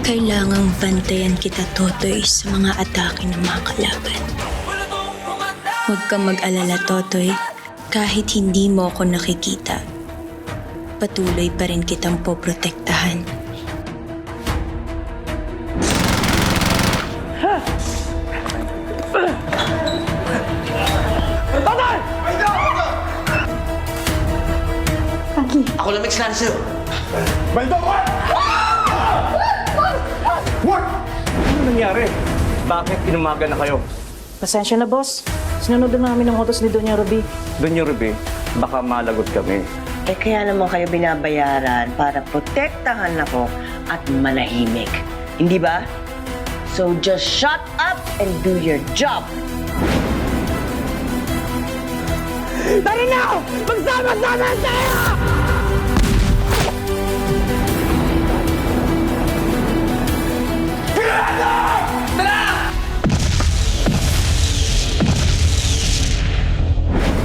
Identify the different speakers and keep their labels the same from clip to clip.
Speaker 1: Kailangang bantayan kita, Totoy, sa mga atake ng mga kalaban. Huwag kang mag-alala, Totoy. Kahit hindi mo ako nakikita, patuloy pa rin kitang poprotektahan.
Speaker 2: Ako lang may kasalanan sa'yo.
Speaker 3: Baldo, what? What? Ano nangyari? Bakit inumaga na kayo?
Speaker 4: Pasensya na, boss. Sinunod na namin ang utos ni Doña Ruby.
Speaker 3: Doña Ruby, baka malagot kami.
Speaker 5: Eh kaya naman kayo binabayaran para protektahan ako at manahimik. Hindi ba? So just shut up and do your job. Tara na! Magsama-sama tayo!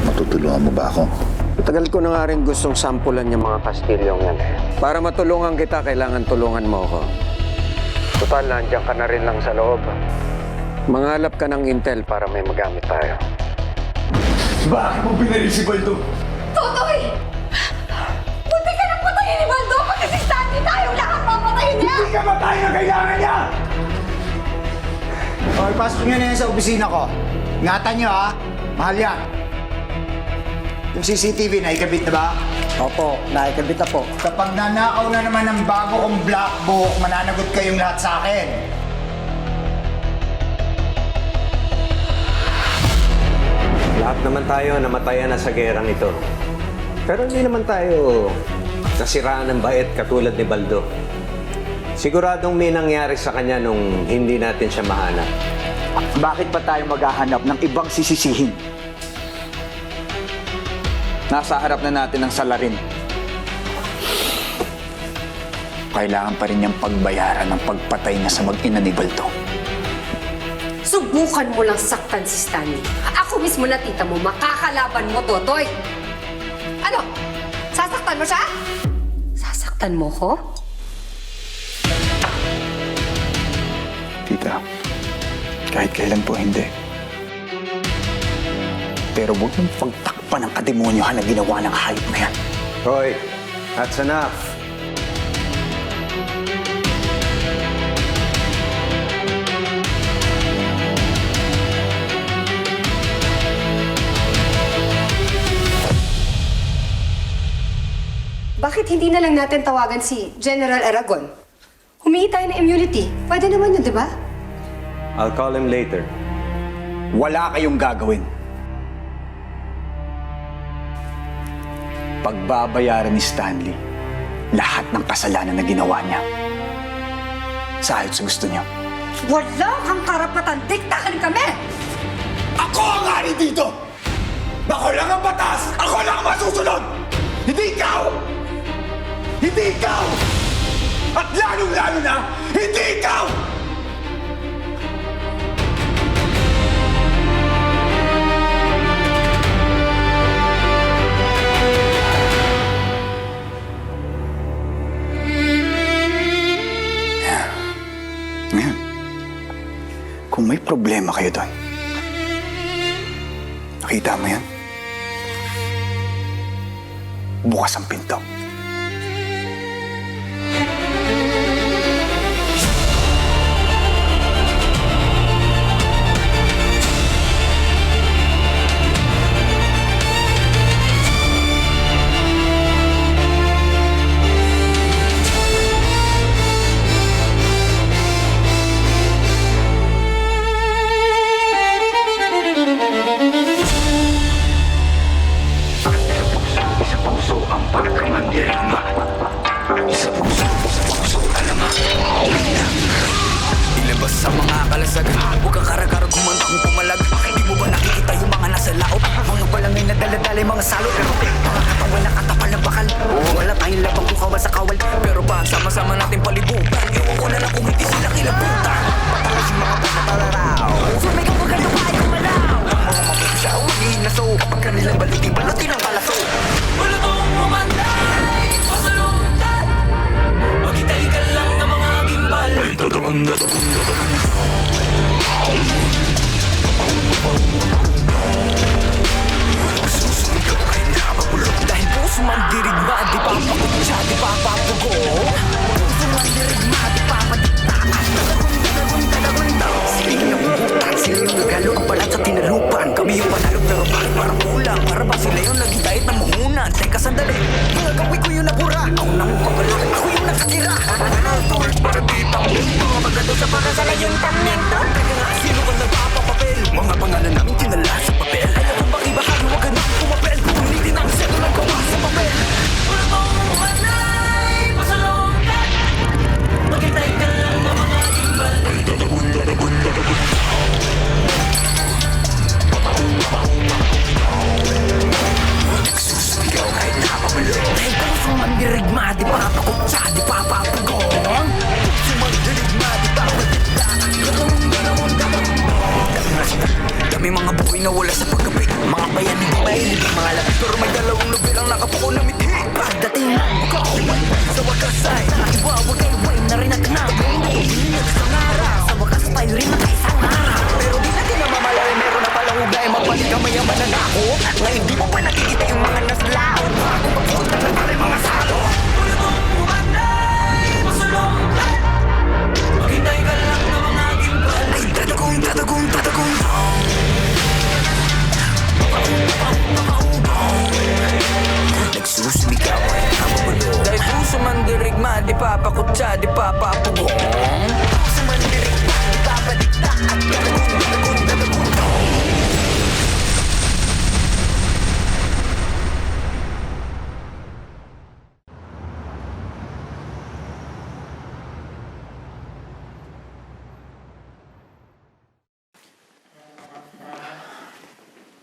Speaker 6: Matutulungan mo ba ako?
Speaker 7: Tagal ko na nga rin gustong sampulan yung mga kastilyong yan. Para matulungan kita, kailangan tulungan mo ako. Total, nandiyan ka na rin lang sa loob. Mangalap ka ng intel para may magamit tayo.
Speaker 3: Bakit mo binaril si Baldo?
Speaker 8: Totoy! Buti ka nang patayin ni Baldo! Pati si Sandy tayong lahat papatayin niya!
Speaker 3: Hindi ka matay na kailangan niya!
Speaker 9: Okay, pasok nyo na yan sa opisina ko. Ingatan nyo, ha? Mahal yan. Yung CCTV, naikabit na ba?
Speaker 4: Opo, naikabit na po.
Speaker 9: Kapag nanakaw na naman ng bago kong black book, mananagot kayong lahat sa akin.
Speaker 7: Lahat naman tayo namatayan na sa gerang ito. Pero hindi naman tayo nasiraan ng bait katulad ni Baldo. Siguradong may nangyari sa kanya nung hindi natin siya mahanap.
Speaker 9: Bakit pa tayo maghahanap ng ibang sisisihin? Nasa harap na natin ang salarin. Kailangan pa rin niyang pagbayaran ng pagpatay niya sa mag-ina ni Baldo.
Speaker 8: Subukan mo lang saktan si Stanley. Ako mismo na tita mo, makakalaban mo, Totoy! Ano? Sasaktan mo siya? Sasaktan mo ko?
Speaker 9: Tita, kahit kailan po hindi. Pero huwag mong pagtakpan ang kademonyohan na ginawa ng hayop na yan.
Speaker 7: Hoy, that's enough.
Speaker 8: Bakit hindi na lang natin tawagan si General Aragon? Humingi tayo ng immunity. Pwede naman yun, di ba?
Speaker 7: I'll call him later.
Speaker 9: Wala kayong gagawin. Pagbabayaran ni Stanley lahat ng kasalanan na ginawa niya. Sa ayot sa gusto niya.
Speaker 8: Wala kang karapatan! Diktahan kami!
Speaker 3: Ako ang hari dito! Ako lang ang batas! Ako lang ang masusunod! Hindi ikaw! Hindi ikaw! At lalong-lalo na, hindi ikaw!
Speaker 9: Ngayon, kung may problema kayo doon, nakita mo yan? Bukas ang pinto.
Speaker 2: Ilabas sa mga kalasag. Huwag kang karagarag, humanda kung pumalag. Di mo ba nakikita yung mga nasa laot? Mga balangay na daladalay, mga salot. Mga katawan na katapal na bakal. Wala tayong labang kung kawal sa kawal. Pero pag sama-sama natin palibutan, iwan ko na lang kung hindi sila kilabutan. Patakas yung mga pagkatalaraw. Sumigaw ka ganito kahit kumalaw. Mga mapagsaw, magiging naso. Kapag kanilang balutin, balutin ang kalaso. Balutong pumanday, pasalundan. Magitay ka lang ng mga gimbal. Dahil puso man dirigma, di pa pakutsa, di pa papugo. Puso man dirigma, di pa madikta. Sila yung nabubutan, sila yung nagalo ang balat sa tinalupan. Kami yung panalo pero bakit parang kulang? Para ba sila yung nagitahit ng muhunan? Teka sandali, mga gawi ko yung nabura. Ako nang papalaki, ako yung nakatira. Tulad para di tamit, mga magado sa pakasala yung tamyento. Teka nga, sino ka nagpapapapel? Mga pangalan namin kinala sa papel. Ayaw kong makibahagi, wag ka nang pumapel. Pumilitin ang seto ng gawa sa papel. Wala kong manay, pasalongkat. Maghintay ka lang na mga imbal. Nagsusuligaw kahit napapalo. Dahil puso man dirigma, di pa pakutsa, di pa papagong. Puso man dirigma, di pa patikta. Dami mga buhay na wala sa pagkabit. Mga bayan hindi mahilig ang mga lapit. Pero may dalawang lubi lang nakapuko na mithi. Pagdating ng bukaw, sa wakas ay iwawagay-way na rin at namin. Tuminag sa ngara, sa wakas tayo rin at isang araw. Pero di natin namamalay, meron na palang ugay. Magbalik ka mayaman na ako. Ngayon di mo pa nakikita yung mga naslao. Bago magpunta na pala mga salo. Wala kong umanay, masulongkat. Maghintay ka lang na mga gimbal. Ay tatagong, tatagong, tatagong. Nagsusumigaw ay nakabulo. Dahil puso man dirigma, di pa pakutsa, di pa papugong. Puso man dirigma, di pa padikta. At tatagong, tatagong, tatagong.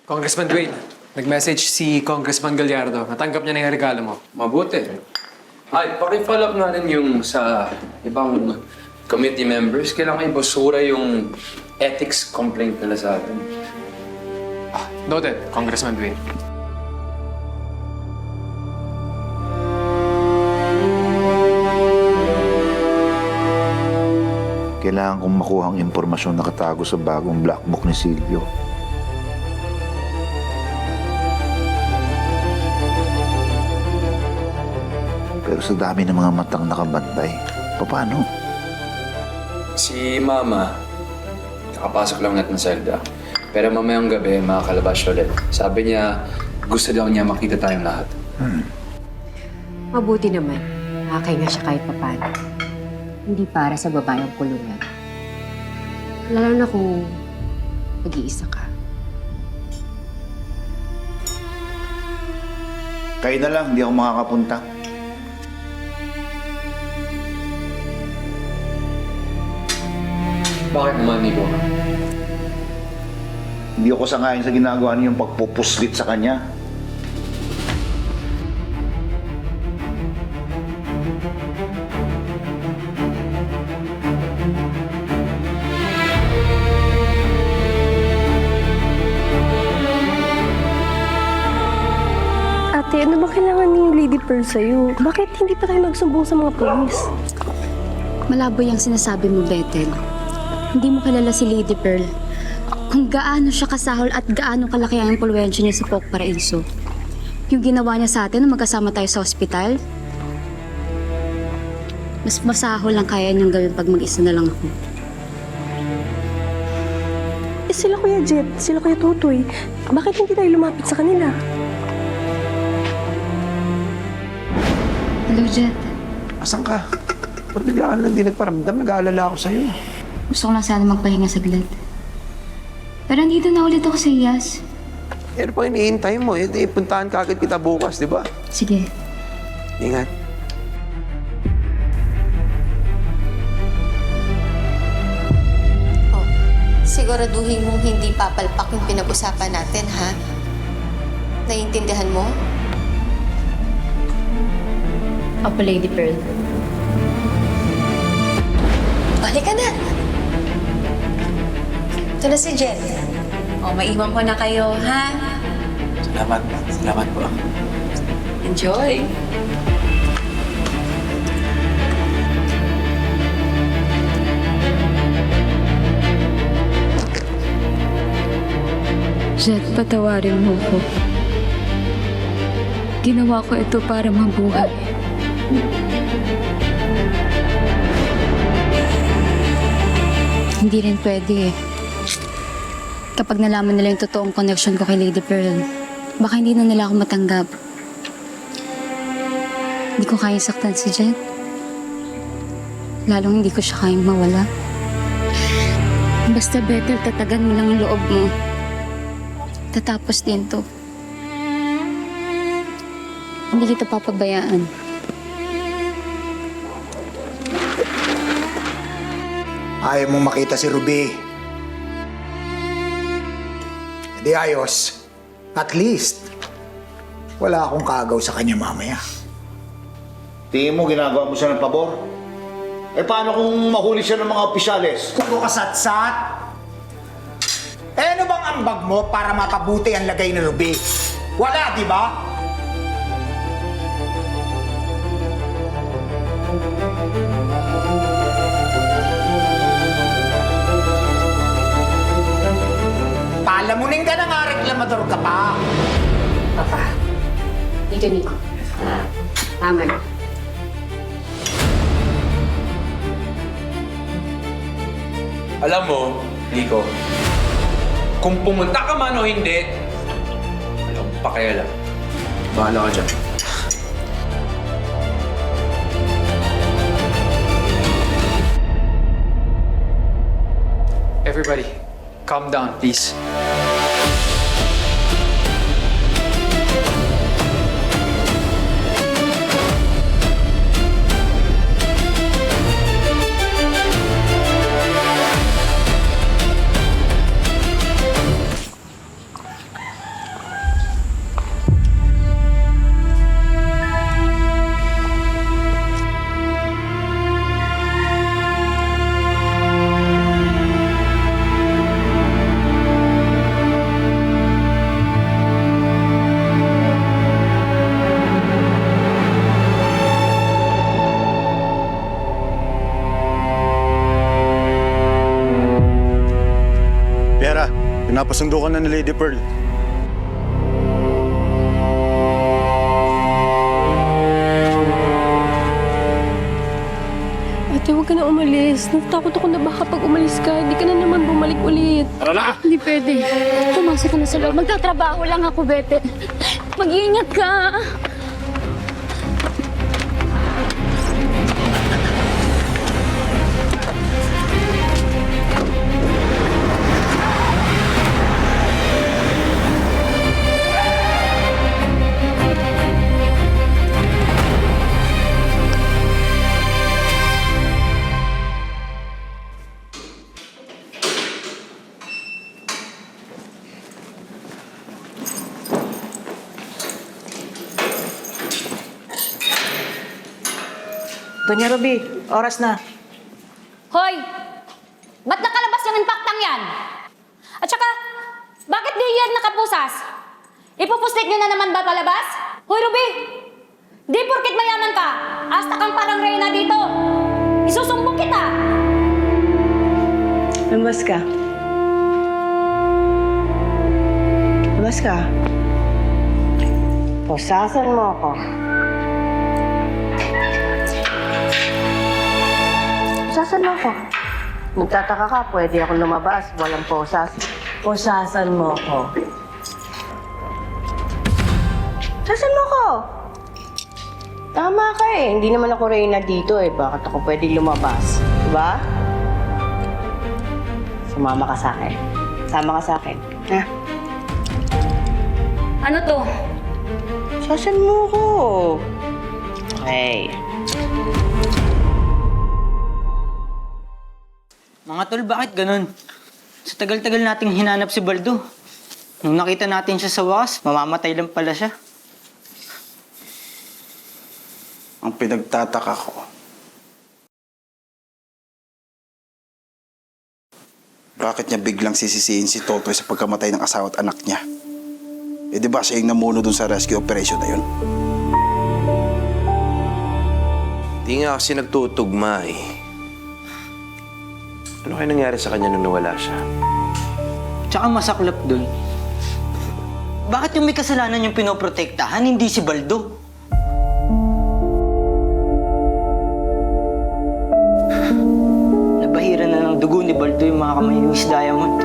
Speaker 6: Congressman Dwayne, nag-message si Congressman Gallardo. Natanggap niya na yung regalo mo.
Speaker 10: Mabuti. Ay, paki-follow up na rin yung sa ibang committee members. Kailangan ibasura yung ethics complaint nila sa atin.
Speaker 6: Noted, Congressman Dwayne.
Speaker 11: Kailangan kong makuha ang impormasyon na nakatago sa bagong black book ni Silvio. Pero sa dami ng mga matang nakabantay, paano?
Speaker 10: Si Mama, nakapasok lang natin ng selda. Pero mamayang gabi, makakalabas siya ulit. Sabi niya, gusto daw niya makita tayong lahat.
Speaker 8: Mabuti naman. Nakakahinga siya kahit papano. Hindi para sa babayang kulungan. Lalo na kung nag-iisa ka.
Speaker 11: Kayo na lang, hindi ako makakapunta.
Speaker 10: Bakit naman, Nico?
Speaker 11: Hindi ako sangayon sa ginagawa niyong pagpupuslit sa kanya.
Speaker 12: Ate, ano ba kailangan ni Lady Pearl sa'yo? Bakit hindi pa tayo magsumbong sa mga polis?
Speaker 13: Malabo yung sinasabi mo, Bethel. Hindi mo kilala si Lady Pearl. Kung gaano siya kasahol at gaano kalaki ang impluwensya niya sa Poke Paraiso. Yung ginawa niya sa atin na magkasama tayo sa ospital, mas masahol lang kaya niyang gawin pag mag-isa na lang ako.
Speaker 12: Eh sila Kuya Jet, sila Kuya Tutoy. Bakit hindi tayo lumapit sa kanila?
Speaker 13: Hello, Jet.
Speaker 9: Asan ka? Ba't bigla ka lang di nagparamdam? Nag-aalala ako sa'yo.
Speaker 13: Gusto ko lang sana magpahinga saglit. Pero nandito na ulit ako sa Iyas.
Speaker 9: Ano pa iniintay mo? Eh, di puntahan ka agad kita bukas, di ba?
Speaker 13: Sige.
Speaker 9: Ingat.
Speaker 14: Oh, siguraduhin mong hindi papalpak yung pinag-usapan natin, ha? Naiintindihan mo?
Speaker 13: Opo, Lady Pearl.
Speaker 14: Balik ka na! Ito na si Jen.
Speaker 1: O, maiwan ko na kayo, ha?
Speaker 9: Salamat. Salamat po.
Speaker 1: Enjoy!
Speaker 13: Jet, patawarin mo ko. Ginawa ko ito para mabuhay. Hindi rin pwede eh. Kapag nalaman nila yung totoong connection ko kay Lady Pearl, baka hindi na nila ako matanggap. Hindi ko kayang saktan si Jet. Lalong hindi ko siya kayang mawala. Basta, Bethel, tatagan mo lang ang loob mo. Tatapos din to. Hindi kita papabayaan.
Speaker 9: Ayaw mong makita si Ruby. Hindi ayos. At least, wala akong kagaw sa kanya mamaya.
Speaker 11: Tingin mo, ginagawa mo siya ng pabor? Eh, paano kung mahuli siya ng mga opisyales?
Speaker 9: Puro kasatsat. Eh, ano bang ambag mo para mapabuti ang lagay ni Ruby? Wala, di ba? Palamunin ka na nga, reklamador ka pa.
Speaker 8: Papa, dito Nico. Tama na.
Speaker 10: Alam mo, Nico, kung pumunta ka man o hindi, alam mo, pakialam. Bahala ka dyan.
Speaker 6: Everybody, calm down, please.
Speaker 3: Piera, pinapasundo ka na ni Lady Pearl.
Speaker 12: Ate, huwag ka na umalis. Natatakot ako na baka pag umalis ka, hindi ka na naman bumalik ulit.
Speaker 3: Tara na!
Speaker 13: Hindi pwede. Pumasok ka na sa loob. Magtatrabaho lang ako, Bethel. Mag-iingat ka.
Speaker 4: Doña Ruby, oras na.
Speaker 13: Hoy! Ba't nakalabas yung impactang yan? At saka, bakit di yan nakapusas? Ipupustik nyo na naman ba palabas? Hoy, Ruby! Di porkit mayaman ka, hasta kang parang reyna dito. Isusumbong kita!
Speaker 5: Lumas ka. Lumas ka. Pusasan mo ako. Pusasan mo ako. Nagtataka ka, pwede akong lumabas. Walang posas. Pusasan mo ako. Pusasan mo ako. Tama ka eh. Hindi naman ako reyna dito eh. Bakit ako pwede lumabas? Diba? Sumama ka sa akin. Sama ka sa akin. Ha?
Speaker 13: Ano to?
Speaker 5: Pusasan mo ako. Okay.
Speaker 15: Mga tol, bakit ganun? Sa tagal-tagal nating hinanap si Baldo. Nung nakita natin siya sa wakas, mamamatay lang pala siya.
Speaker 11: Ang pinagtataka ko, bakit niya biglang sisisihin si Totoy sa pagkamatay ng asawa at anak niya? Eh di ba siya yung namuno dun sa rescue operation na yun?
Speaker 16: Di nga kasi nagtutugma eh. Ano kaya nangyari sa kanya nung nawala siya?
Speaker 15: Tsaka masaklap dun. Bakit yung may kasalanan yung pinoprotektahan, hindi si Baldo? Nabahira na ng dugo ni Baldo yung mga kamay ni Miss Diamond.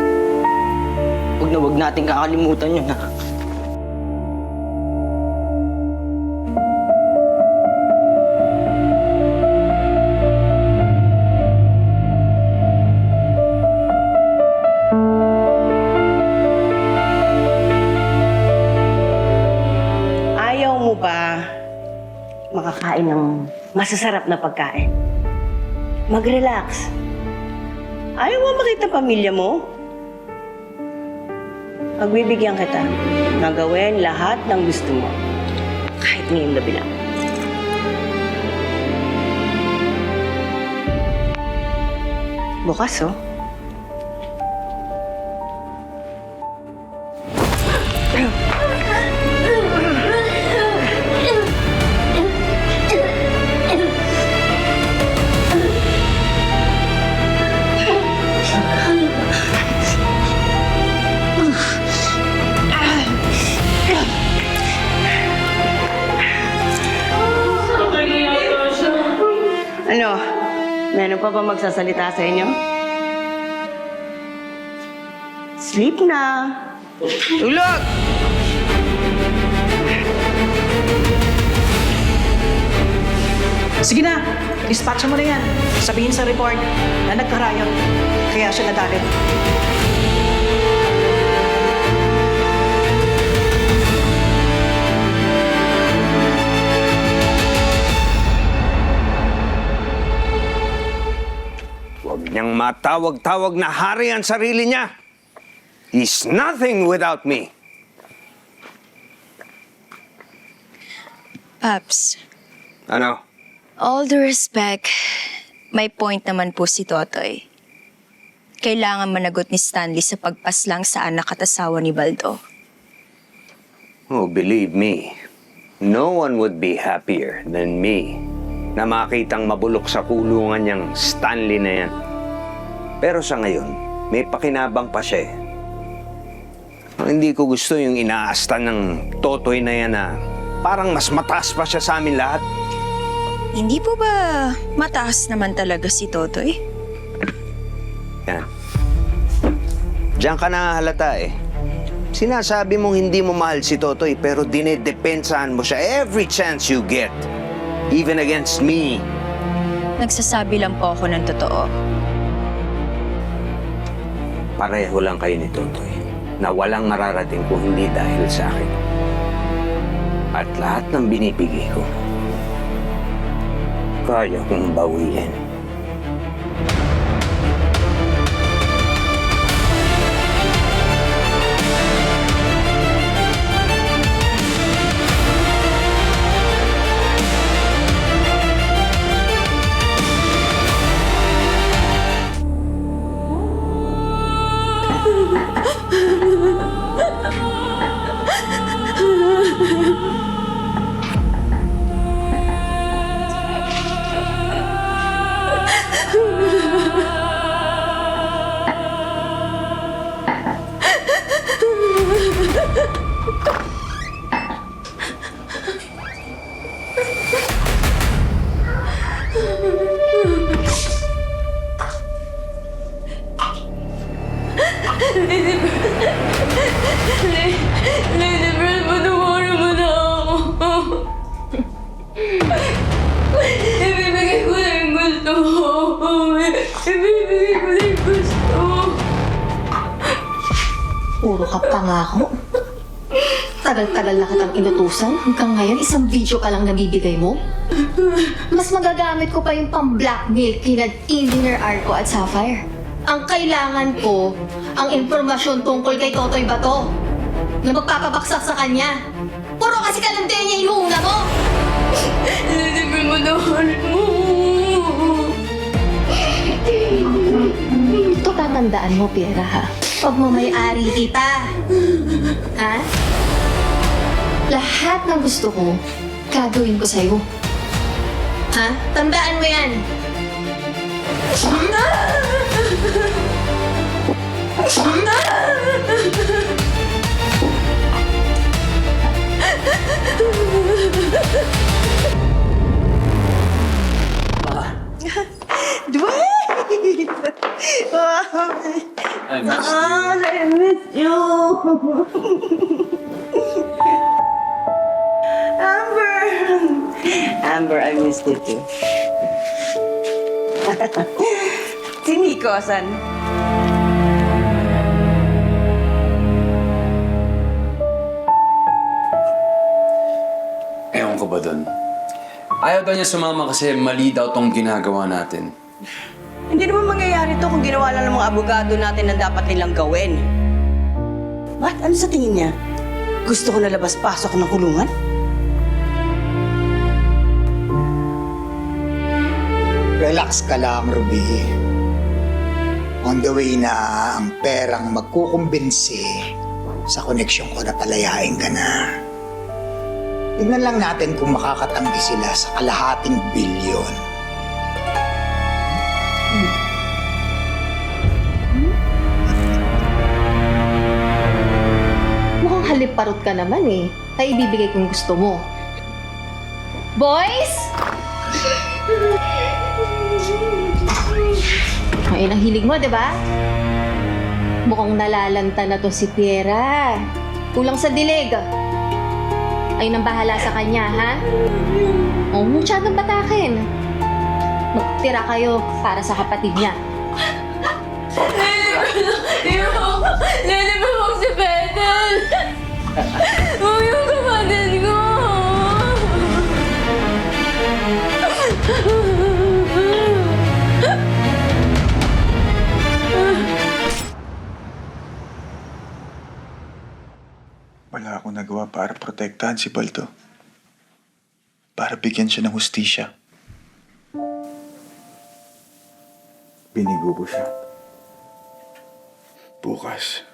Speaker 15: Huwag nating kakalimutan yun, ha?
Speaker 5: Ayaw mo ba makakain ng masasarap na pagkain? Mag-relax. Ayaw mo makita pamilya mo? Pagbibigyan kita na gawin lahat ng gusto mo. Kahit ngayong gabi lang. Bukas, oh. Ano? Meron pa ba magsasalita sa inyo? Sleep na. Tulog!
Speaker 4: Sige na, dispatch mo na yan. Sabihin sa report na nagkarayot. Kaya siya nadalit.
Speaker 7: Huwag niyang matawag-tawag na hari ang sarili niya. He's nothing without me.
Speaker 1: Paps,
Speaker 7: Ano?
Speaker 1: all due respect, may point naman po si Totoy. Kailangan managot ni Stanley sa pagpaslang sa anak at asawa ni Baldo.
Speaker 7: Oh, believe me, no one would be happier than me na makitang mabulok sa kulungan niyang Stanley na yan. Pero sa ngayon, may pakinabang pa siya eh. Ang hindi ko gusto yung inaastan ng Totoy na yan na parang mas mataas pa siya sa amin lahat.
Speaker 1: Hindi po ba mataas naman talaga si Totoy?
Speaker 7: Yan. Diyan ka nahahalata eh. Sinasabi mong hindi mo mahal si Totoy pero dinedepensahan mo siya every chance you get. Even against me.
Speaker 1: Nagsasabi lang po ako ng totoo.
Speaker 7: Pareho lang kayo ni Totoy na walang mararating kung hindi dahil sa akin. At lahat ng binibigay ko, kaya kong bawiin.
Speaker 17: Lady Pearl, patawarin mo na ako. Ibibigay ko na yung gusto ko. Ibibigay ko na yung gusto.
Speaker 14: Puro ka pangako. Tagal-tagal na kitang inutusan. Hanggang ngayon, isang video ka lang nabibigay mo. Mas magagamit ko pa yung pang-blackmail kina Engineer Arco at Sapphire. Ang kailangan ko, ang impormasyon tungkol kay Totoy Bato na magpapabaksak sa kanya. Puro kasi kalantian niya inuuna mo!
Speaker 17: Lady Pearl, patawarin mo.
Speaker 14: Ito tatandaan mo, Piera, ha? Pag mamayari kita. Ha? Lahat ng gusto ko, gagawin ko sa'yo. Ha? Tandaan mo yan!
Speaker 5: Dwayne!
Speaker 6: I miss you.
Speaker 5: I miss you! Amber, I miss you too. Si Nico, san?
Speaker 10: Ewan ko ba dun? Ayaw daw niya sumama kasi mali daw tong ginagawa natin.
Speaker 5: Hindi naman mangyayari to kung ginawa lang ng mga abogado natin na dapat nilang gawin. What? Ano sa tingin niya? Gusto ko na labas-pasok ng kulungan?
Speaker 9: Relax ka lang, Ruby. On the way na ang perang magkukumbinsi sa koneksyon ko na palayain ka na. Tignan lang natin kung makakatanggi sila sa kalahating bilyon.
Speaker 14: Mukhang halip-parot ka naman eh. Ay ibibigay kung gusto mo. Boys! Ay, ang hilig mo, di ba? Mukhang nalalanta na to si Piera. Kulang sa dilig. Ay nang bahala sa kanya, ha? O, masyadong batakin. Magtira kayo para sa kapatid niya.
Speaker 17: Nilibig si Bethel! Huwag yung kapatid ko!
Speaker 11: Wala akong nagawa para protektahan si Baldo. Para bigyan siya ng hustisya. Binigo ko siya. Bukas,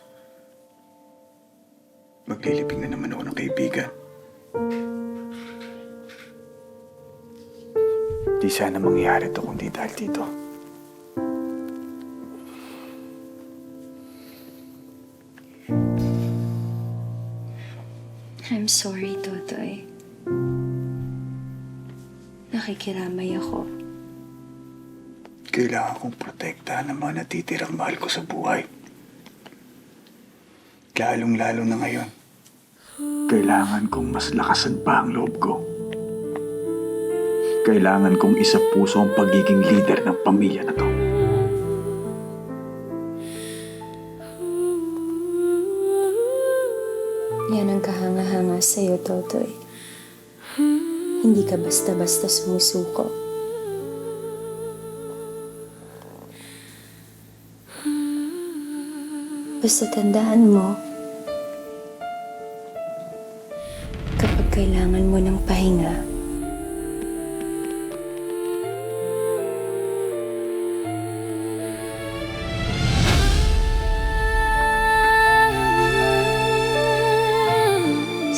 Speaker 11: maglilibing na naman ako ng kaibigan. Di sana mangyari to kundi dahil dito.
Speaker 1: I'm sorry, Totoy. Nakikiramay ako.
Speaker 11: Kailangan kong protektahan ang mga natitirang mahal ko sa buhay. Lalong-lalo na ngayon. Kailangan kong mas lakasan pa ang loob ko. Kailangan kong isa puso ang pagiging leader ng pamilya na to.
Speaker 1: Yan ang kahanga-hanga sa'yo, Totoy. Hindi ka basta-basta sumusuko. Basta tandaan mo, kapag kailangan mo ng pahinga,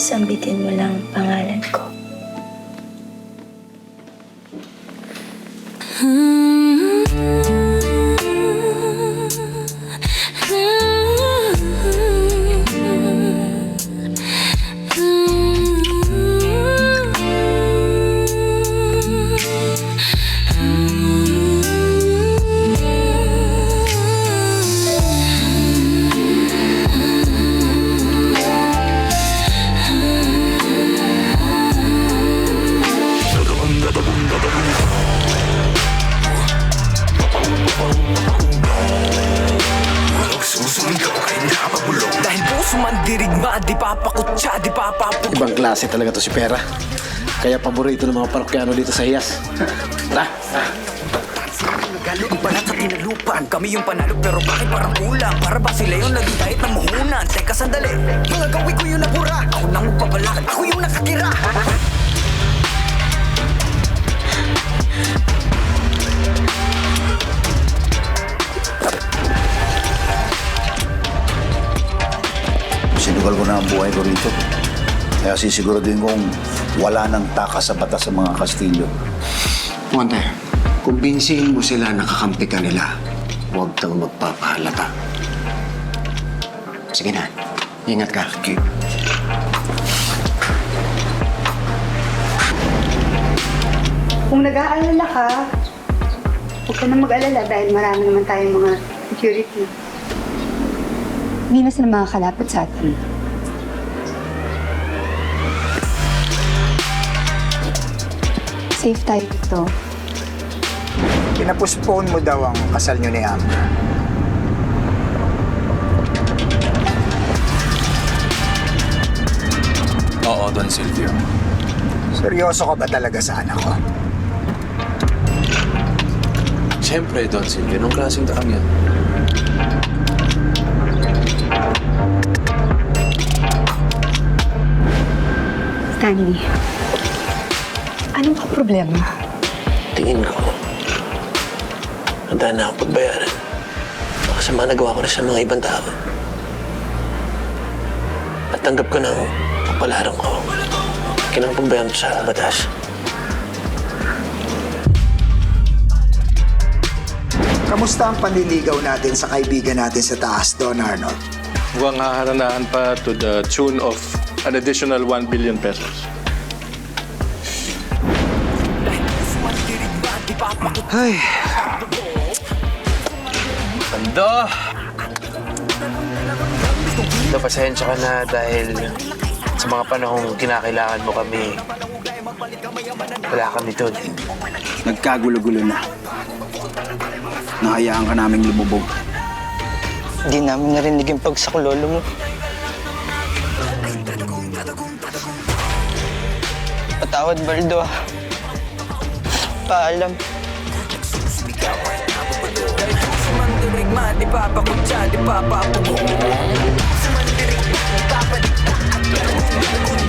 Speaker 1: sambitin mo lang ang pangalan ko.
Speaker 2: Dahil puso man dirigma, di papakutsa, di papapuk.
Speaker 18: Ibang klase talaga to si Pera. Kaya paborito ng mga parokyano dito sa Hiyas.
Speaker 2: Nagalo ang balat sa tinalupan. Kami yung panalo pero bakit parang kulang? Para ba sila yung naging kahit ng muhunan? Teka sandali, mga gawi ko yung nabura. Ako nang magpapala, ako yung nakatira.
Speaker 11: Sinugal ko na ang buhay ko rito. Kaya sisiguraduhin kong wala nang takas sa batas sa mga Kastilyo.
Speaker 18: Monte, kumbinsihin mo sila na kakampi ka nila. Huwag kang magpapahalata. Sige na, ingat ka.
Speaker 19: Kung nag-aalala ka, huwag ka na mag-alala dahil marami naman tayong mga security.
Speaker 12: Hindi na sila makakalapit sa atin. Safe tayo dito.
Speaker 9: Pinapospone mo daw ang kasal niyo ni Amber.
Speaker 10: Oo, Don Silvio.
Speaker 9: Seryoso ka ba talaga sa anak ko?
Speaker 16: Siyempre, Don Silvio, nung klaseng takam yan.
Speaker 12: Stanley, anong ka problema?
Speaker 16: Tingin ko, handa na ako pagbayaran. Baka sa mga nagawa ko na sa mga ibang tao. At tanggap ko ng pagpalarang ko. Kailangan pagbayaran sa batas.
Speaker 9: Kamusta ang panliligaw natin sa kaibigan natin sa taas, Don Arnold?
Speaker 20: Mukhang haharanahan pa to the tune of an additional 1 billion pesos.
Speaker 16: Ay. Bando! Bando, pasensya ka na dahil sa mga panahong kinakailangan mo kami, wala kami doon.
Speaker 11: Nagkagulo-gulo na. Nahayaan ka naming lumubog.
Speaker 15: Hindi namin narinig yung pagsaklolo mo. Patawad, Baldo. Paalam.
Speaker 2: Di papakutsa, di papapugong. Sa mandirig, papaligtaan.